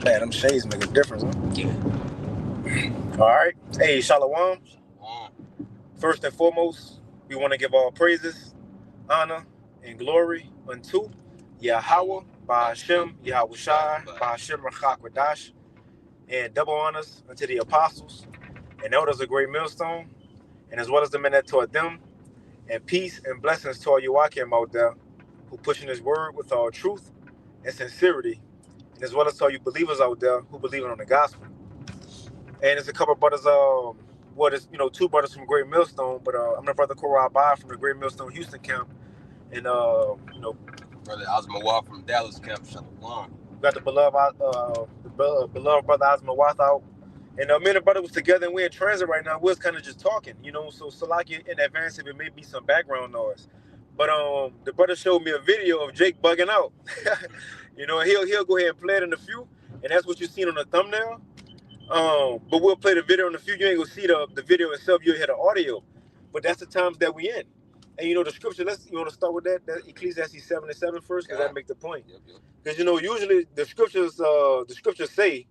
Man, them shades make a difference, huh? Yeah. All right. Hey, Shalom. First and foremost, we want to give all praises, honor, and glory unto Yahweh, Ba'ashem, Yahweh Shai, Ba'ashem Rachak Wadash, and double honors unto the apostles and elders of Great Millstone, and as well as the men that taught them, and peace and blessings to all you Wakim out there who pushing his word with all truth and sincerity, and as well as to all you believers out there who believe on the gospel. And it's a couple of brothers, it's two brothers from Great Millstone, but I'm the brother Korah Bai from the Great Millstone Houston camp, and brother Osmawar from Dallas camp. Shalom. We got the beloved brother Osmawar out, and me and the brother was together, and we're in transit right now. We was kind of just talking, so Salaki in advance if it may be some background noise, but the brother showed me a video of Jake bugging out, he'll go ahead and play it in a few, and that's what you seen on the thumbnail. But we'll play the video in a few. You ain't gonna see the video itself. You'll hear the audio. But that's the times that we in. And the scripture. You want to start with that Ecclesiastes 7:7 first, because that make the point. Because usually the scriptures say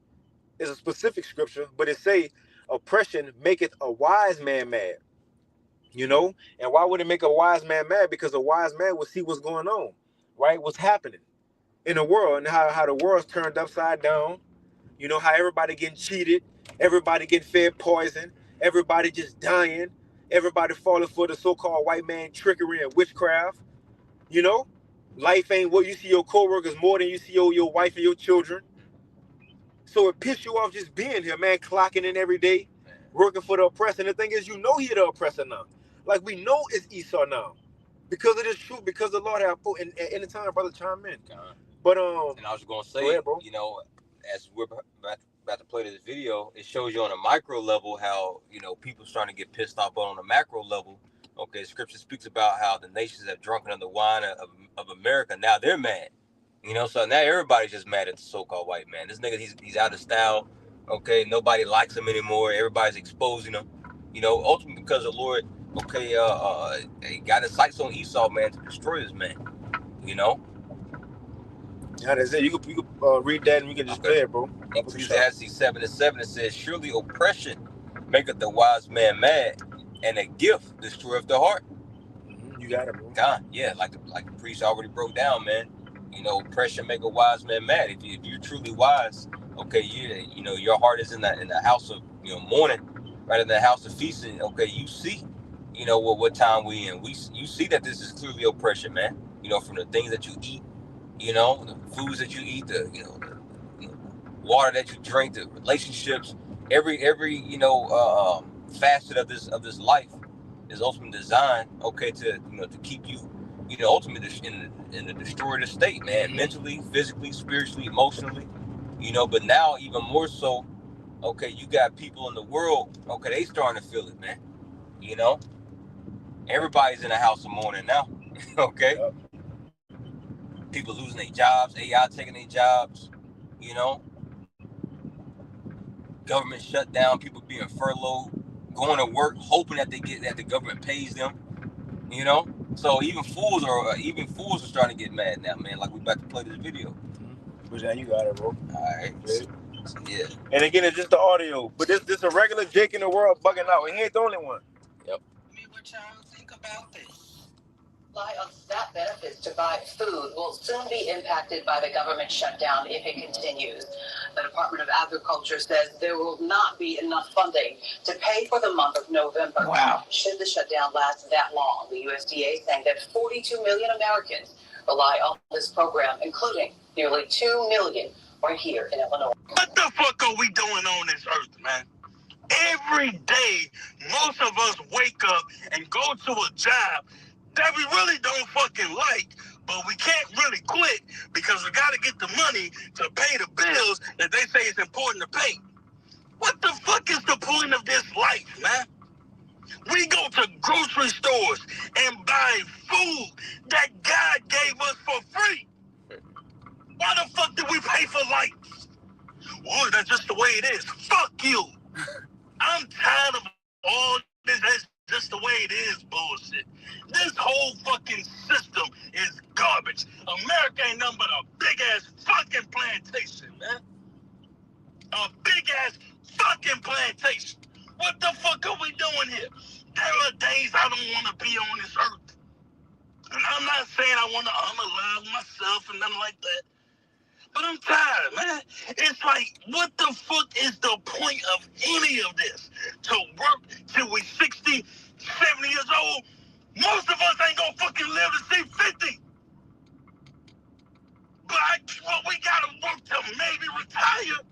is a specific scripture, but it say oppression maketh a wise man mad. And why would it make a wise man mad? Because a wise man will see what's going on, right? What's happening in the world, and how the world's turned upside down. How everybody getting cheated, everybody getting fed poison, everybody just dying, everybody falling for the so-called white man trickery and witchcraft. Life ain't what you see your co-workers more than you see your wife and your children. So it pisses you off just being here, man, clocking in every day, working for the oppressor. And the thing is, he the oppressor now. Like, we know it's Esau now. Because of this truth, because the Lord have put in the time, brother, chime in. But and I was gonna say, ahead, bro. As we're about to play this video, it shows you on a micro level how, people's trying to get pissed off, but on a macro level, okay, scripture speaks about how the nations have drunken of the wine of America. Now they're mad, so now everybody's just mad at the so-called white man. This nigga, he's out of style, okay, nobody likes him anymore, everybody's exposing him, ultimately because the Lord, okay, he got his sights on Esau, man, to destroy this man, Yeah, that's it. You could read that and we can just play it, bro. Ecclesiastes 7:7, it says, surely oppression maketh the wise man mad, and a gift destroyeth the heart. You got it, bro. God, yeah, like the priest already broke down, man. Oppression make a wise man mad. If you're truly wise, okay, your heart is in the house of mourning, right, in the house of feasting. Okay, you see, what time we in. You see that this is clearly oppression, man. From the things that you eat. The foods that you eat, the water that you drink, the relationships, every facet of this life is ultimately designed, okay, to keep you, ultimately in a destroyed state, man, mentally, physically, spiritually, emotionally, but now even more so, okay, you got people in the world, okay, they starting to feel it, man, everybody's in a house of mourning now, okay. Yep. People losing their jobs, AI taking their jobs, government shut down, people being furloughed, going to work, hoping that the government pays them, So even fools are starting to get mad now, man. Like we about to play this video. But yeah, you got it, bro. All right. Yeah. And again, it's just the audio, but this a regular Jake in the world bugging out. He ain't the only one. Yep. What y'all think about this? Supply of SNAP benefits to buy food will soon be impacted by the government shutdown if it continues. The Department of Agriculture says there will not be enough funding to pay for the month of November. Wow. Should the shutdown last that long, the USDA saying that 42 million Americans rely on this program, including nearly 2 million right here in Illinois. What the fuck are we doing on this earth, man? Every day, most of us wake up and go to a job that we really don't fucking like, but we can't really quit because we got to get the money to pay the bills that they say is important to pay. What the fuck is the point of this life, man? We go to grocery stores and buy food that God gave us for free. Why the fuck did we pay for lights? Well, that's just the way it is. Fuck you. I'm tired of all this. That's just the way it is bullshit. This whole fucking system is garbage. America ain't nothing but a big ass fucking plantation, man. not saying I want to unalive myself and nothing like that. But I'm tired, man. It's like, what the fuck is the point of any of this? To work till we 60, 70 years old? Most of us ain't gonna fucking live to see 50. But we gotta work to maybe retire.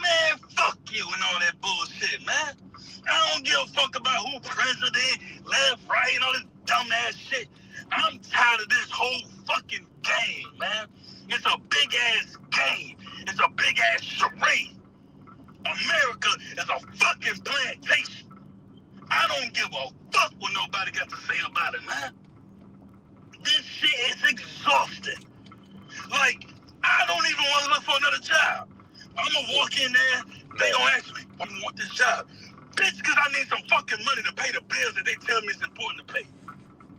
Man, fuck you and all that bullshit, man. I don't give a fuck about who president, left, right, and all this dumbass shit. I'm tired of this whole fucking game, man. It's a big ass game. It's a big ass charade. America is a fucking plantation. I don't give a fuck what nobody got to say about it, man. This shit is exhausting. Like, I don't even want to look for another job. I'm gonna walk in there, they gonna ask me, I want this job. Bitch, because I need some fucking money to pay the bills that they tell me it's important to pay.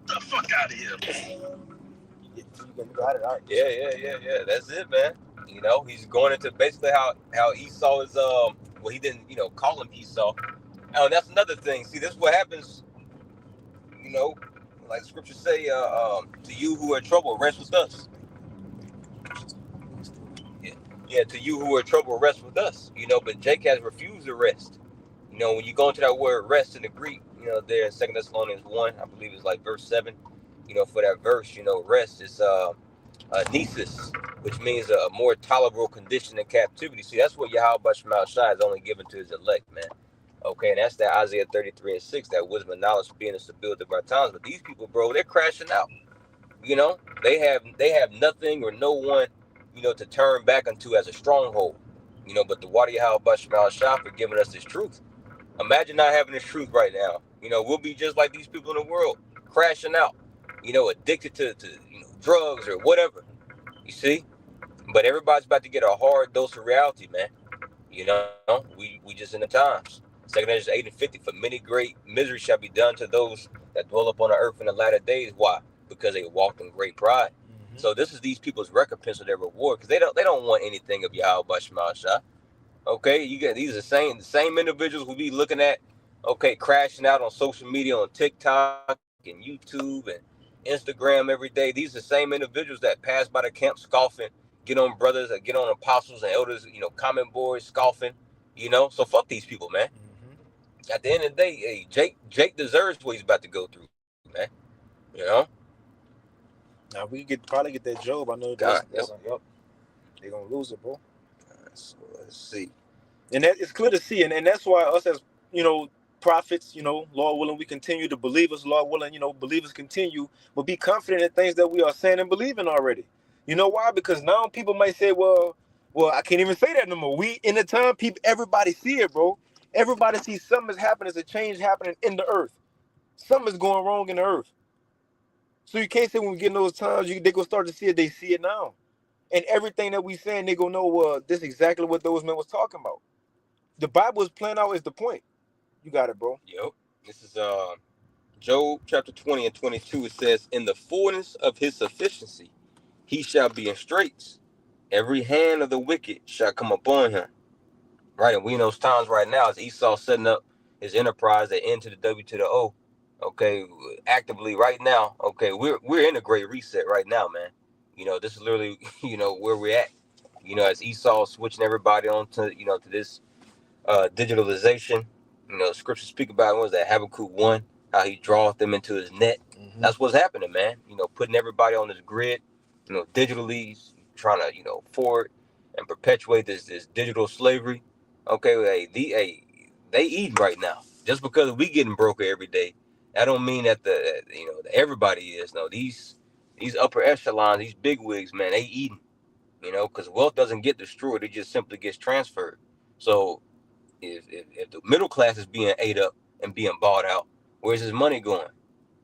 The fuck out of here, man. You got it out. Yeah. That's it, man. You know, he's going into basically how Esau is. Well, he didn't, call him Esau. And that's another thing. See, this is what happens. You know, like scriptures say, to you who are in trouble, rest with us. Yeah, to you who are in trouble, rest with us. But Jake has refused to rest. When you go into that word rest in the Greek, there in 2 Thessalonians 1, I believe it's like verse 7. For that verse, rest is nesis, which means a more tolerable condition in captivity. See, that's what Yahweh Shema Shai is only given to his elect, man. Okay, and that's that Isaiah 33:6, that wisdom and knowledge being the stability of our times. But these people, bro, they're crashing out. They have nothing or no one, to turn back unto as a stronghold. But the water Yahweh Shema Shai for giving us this truth. Imagine not having this truth right now. We'll be just like these people in the world, crashing out. Addicted to drugs or whatever. You see? But everybody's about to get a hard dose of reality, man. We just in the times. 2 Corinthians 8:50, for many great misery shall be done to those that dwell upon the earth in the latter days. Why? Because they walked in great pride. Mm-hmm. So this is these people's recompense of their reward, because they don't want anything of Yahweh Shema Shai. Okay, you get these are the same individuals who be looking at, crashing out on social media, on TikTok and YouTube and Instagram every day. These are the same individuals that pass by the camp scoffing, get on brothers, or get on apostles and elders, comment boards scoffing, So fuck these people, man. Mm-hmm. At the end of the day, hey, Jake deserves what he's about to go through, man. Now we probably get that Job. I know God, they're gonna lose it, bro. So let's see. And that it's clear to see, and that's why us as prophets, Lord willing, we continue to believers, Lord willing, believers continue, but be confident in things that we are saying and believing already. You know why? Because now people might say, well, I can't even say that no more. We in the time, everybody see it, bro. Everybody sees something is happening, there's a change happening in the earth. Something is going wrong in the earth. So you can't say when we get in those times, they gonna start to see it, they see it now. And everything that we saying, they gonna know, this is exactly what those men was talking about. The Bible is playing out is the point. You got it, bro. Yep. This is Job chapter 20 and 22. It says, in the fullness of his sufficiency, he shall be in straits. Every hand of the wicked shall come upon him. Right, and we in those times right now, as Esau setting up his enterprise, the N to the W to the O. Okay, actively right now. Okay, we're in a great reset right now, man. This is literally, where we're at. As Esau switching everybody on to, to this digitalization. Scriptures speak about what was that, Habakkuk 1, how he draweth them into his net. Mm-hmm. That's what's happening, man. Putting everybody on this grid, digitally trying to, forward and perpetuate this digital slavery. Okay, they eat right now. Just because we getting broke every day, that don't mean that that everybody is. No, these upper echelons, these big wigs, man, they eating. Because wealth doesn't get destroyed; it just simply gets transferred. So if the middle class is being ate up and being bought out, where's his money going?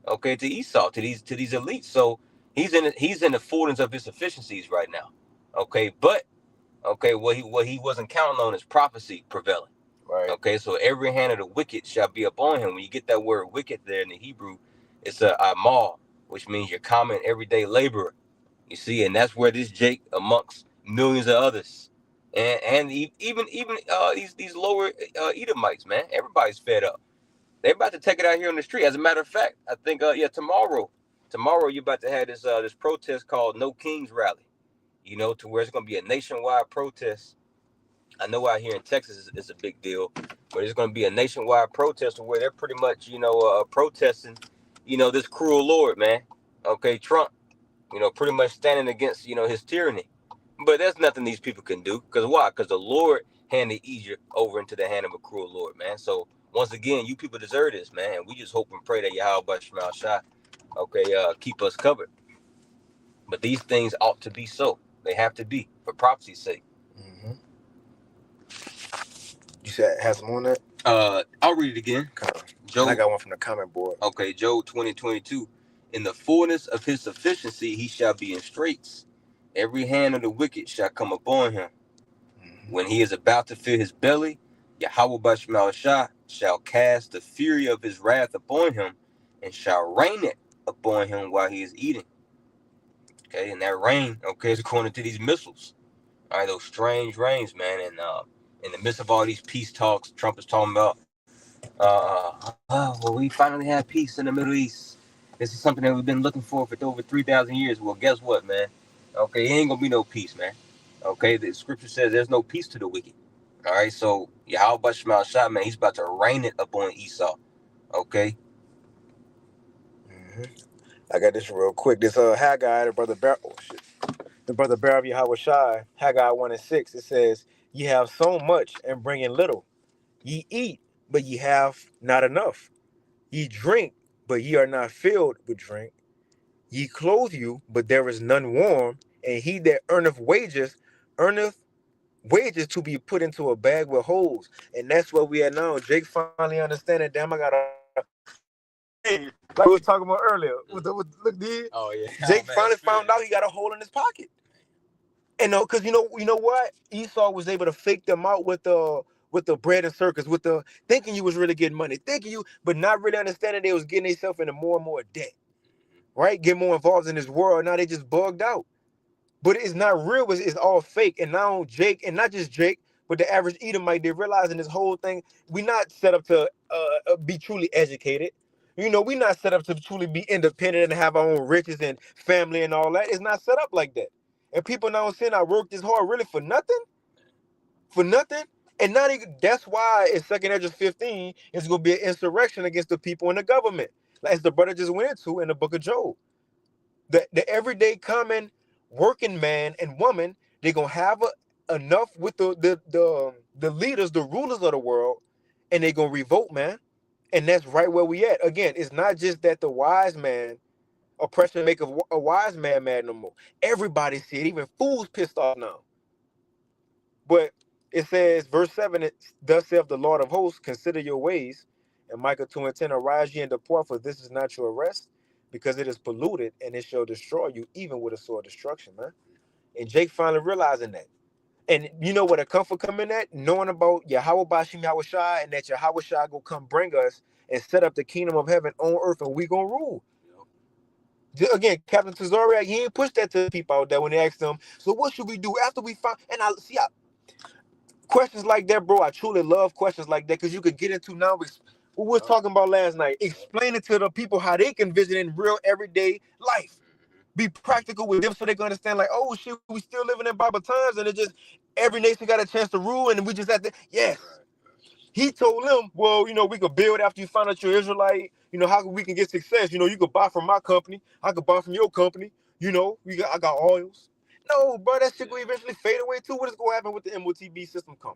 Okay, to Esau, to these elites. So he's in the fullness of his efficiencies right now. Okay, but what he wasn't counting on is prophecy prevailing. Right. Okay, so every hand of the wicked shall be upon him. When you get that word wicked there in the Hebrew, it's a amal, which means your common everyday laborer. You see, and that's where this Jake, amongst millions of others, and even these lower Edomites, man, everybody's fed up. They're about to take it out here on the street. As a matter of fact, I think tomorrow tomorrow you're about to have this protest called No Kings Rally, you know, to where it's going to be a nationwide protest. I know out here in Texas it's a big deal, but it's going to be a nationwide protest where they're pretty much, you know, protesting, you know, this cruel Lord, man. Okay, Trump, you know, pretty much standing against, you know, his tyranny. But there's nothing these people can do. Because why? Because the Lord handed Egypt over into the hand of a cruel Lord, man. So once again, you people deserve this, man. We just hope and pray that Yahweh Shema Shai, okay, keep us covered. But these things ought to be so. They have to be for prophecy's sake. Mm-hmm. You said has some on that? I'll read it again. Job, I got one from the comment board. Okay, Job 20:22. In the fullness of his sufficiency, he shall be in straits. Every hand of the wicked shall come upon him. Mm-hmm. When he is about to fill his belly, Yahweh Bashmalashah shall cast the fury of his wrath upon him and shall rain it upon him while he is eating. Okay, and that rain, okay, is according to these missiles. All right, those strange rains, man. And in the midst of all these peace talks, Trump is talking about, well, we finally have peace in the Middle East. This is something that we've been looking for over 3,000 years. Well, guess what, man? Okay, ain't gonna be no peace, man. Okay, the scripture says there's no peace to the wicked. All right, so Yahweh Shema Shah, man, he's about to rain it upon Esau. Okay. Mm-hmm. I got this real quick. This Haggai, the brother Bear of Yahweh Shai, Haggai 1:6. It says, "Ye have so much and bring in little. Ye eat, but ye have not enough. Ye drink, but ye are not filled with drink. Ye clothe you, but there is none warm. And he that earneth wages to be put into a bag with holes." And that's where we at now. Jake finally understanding. Damn, I gotta. Like we was talking about earlier. Look, dude. Oh yeah. Jake finally found out he got a hole in his pocket. And no, because you know what? Esau was able to fake them out with the bread and circus, with the thinking you was really getting money, but not really understanding they was getting themselves into more and more debt. Right? Get more involved in this world. Now they just bugged out. But it's not real, it's all fake. And now Jake, and not just Jake, but the average Edomite, they're realizing this whole thing, we're not set up to be truly educated. You know, we're not set up to truly be independent and have our own riches and family and all that. It's not set up like that. And people now saying I work this hard really for nothing? For nothing? And not even, that's why in 2nd Ezra 15, it's going to be an insurrection against the people in the government. As the brother just went into in the book of Job. The everyday common working man and woman, they're going to have enough with the leaders, the rulers of the world, and they're going to revolt, man. And that's right where we at. Again, it's not just that the wise man, oppression make a wise man mad no more. Everybody see it. Even fools pissed off now. But it says, verse 7, thus saith the Lord of hosts, consider your ways. And Micah 2:10, arise ye and depart, for this is not your rest, because it is polluted, and it shall destroy you, even with a sword destruction, man. And Jake finally realizing that. And you know what a comfort come in that? Knowing about Yahweh Bashim Yahweh Shai, and that Yahweh Shai go come bring us and set up the kingdom of heaven on earth, and we gonna rule. Again, Captain Tazariak, he ain't pushed that to the people out there when they asked him, so what should we do after we find? And questions like that, bro, I truly love questions like that, because you could get into now what we was talking about last night. Explain it to the people how they can visit in real everyday life. Be practical with them so they can understand, like, oh shit, we still living in Bible times, and it just every nation got a chance to rule, and we just have to, yes. He told them, well, you know, we could build after you find out you're Israelite, you know, how we can get success. You know, you could buy from my company, I could buy from your company, you know, I got oils. No, bro, that shit will eventually fade away too. What is going to happen with the MOTB system come?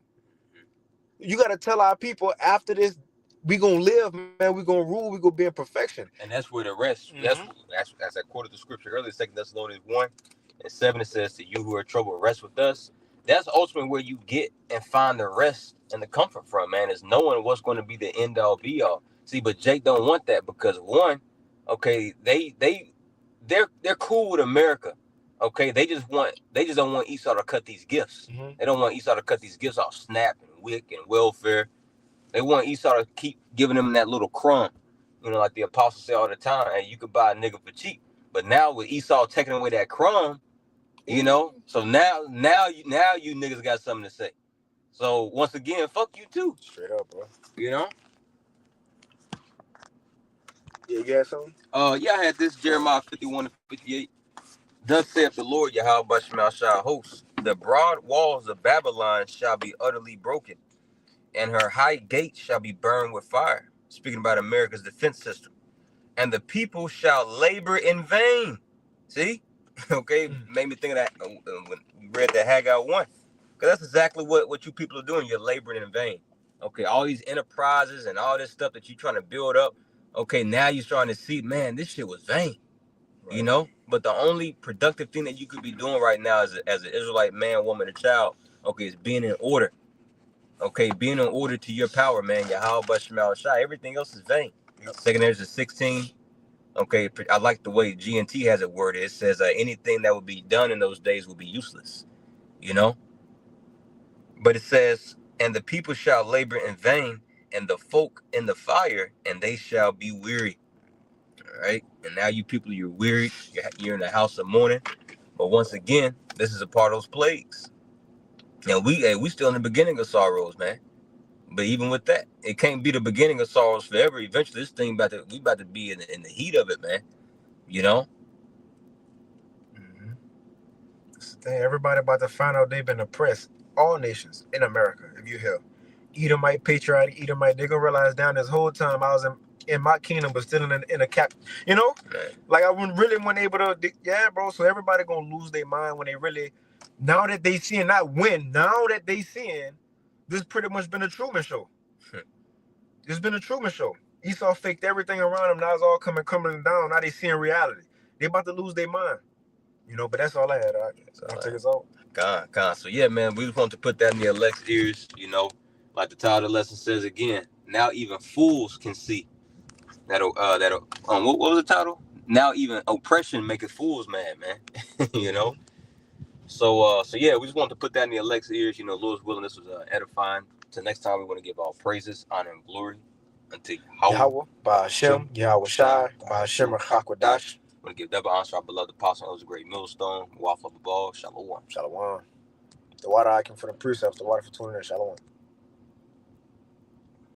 You got to tell our people after this, we going to live, man. We going to rule. We going to be in perfection. And that's where the rest, that's as I quoted the scripture earlier, 2 Thessalonians 1:7, it says, to you who are troubled, rest with us. That's ultimately where you get and find the rest and the comfort from, man, is knowing what's going to be the end all be all. See, but Jake don't want that, because one, okay, they're cool with America. Okay, they just don't want Esau to cut these gifts. They don't want Esau to cut these gifts off SNAP and WIC and welfare. They want Esau to keep giving them that little crumb. You know, like the apostles say all the time, hey, you could buy a nigga for cheap. But now with Esau taking away that crumb, you know, so now you niggas got something to say. So once again, fuck you too. Straight up, bro. You know? Yeah, you got something? Yeah, I had this Jeremiah 51-58. Thus saith the Lord Yahweh Shema Shah hosts, the broad walls of Babylon shall be utterly broken, and her high gates shall be burned with fire. Speaking about America's defense system. And the people shall labor in vain. See? Okay, made me think of that when we read that Haggai 1. Because that's exactly what you people are doing. You're laboring in vain. Okay, all these enterprises and all this stuff that you're trying to build up. Okay, now you're starting to see, man, this shit was vain. Right. You know? But the only productive thing that you could be doing right now as an Israelite man, woman, or child, okay, is being in order. Okay, being in order to your power, man. Yahweh Shema Shai. Everything else is vain. Yep. 2 Ezra 16. Okay, I like the way G&T has it worded. It says anything that would be done in those days will be useless. You know? But it says, and the people shall labor in vain, and the folk in the fire, and they shall be weary. All right? And now you people, you're weary. You're in the house of mourning. But once again, this is a part of those plagues. And we still in the beginning of sorrows, man. But even with that, it can't be the beginning of sorrows forever. Eventually, this thing we about to be in the heat of it, man. You know? Mm-hmm. Everybody about to find out they've been oppressed. All nations in America, if you hear. Edomite, patriotic, Edomite, they're gonna realize down this whole time I was in my kingdom, but still in a cap. You know? Right. Like I really wasn't able to, yeah, bro. So everybody gonna lose their mind when they really, now that they seeing, not win, now that they seeing, this pretty much been a Truman Show. It's been a Truman Show. Esau faked everything around them. Now it's all coming down. Now they seeing reality. They about to lose their mind. You know, but that's all I had. I'll take us out. God. So yeah, man, we just want to put that in the elect's ears. You know, like the title of the lesson says again. Now even fools can see that. What was the title? Now even oppression maketh fools mad, man. You know. So yeah, we just want to put that in the elect's ears. You know, Lord's willing, this was edifying. Till next time, we want to give all praises, honor, and glory unto Yahweh, Ba'ashem, Yahweh Shai, Ba'ashem, Hakwadash. I want to give double honor to our beloved apostle, who's a great millstone, waffle of the ball, shalom. Shalom. The water icon for the precepts, the water for tuning in, shalom.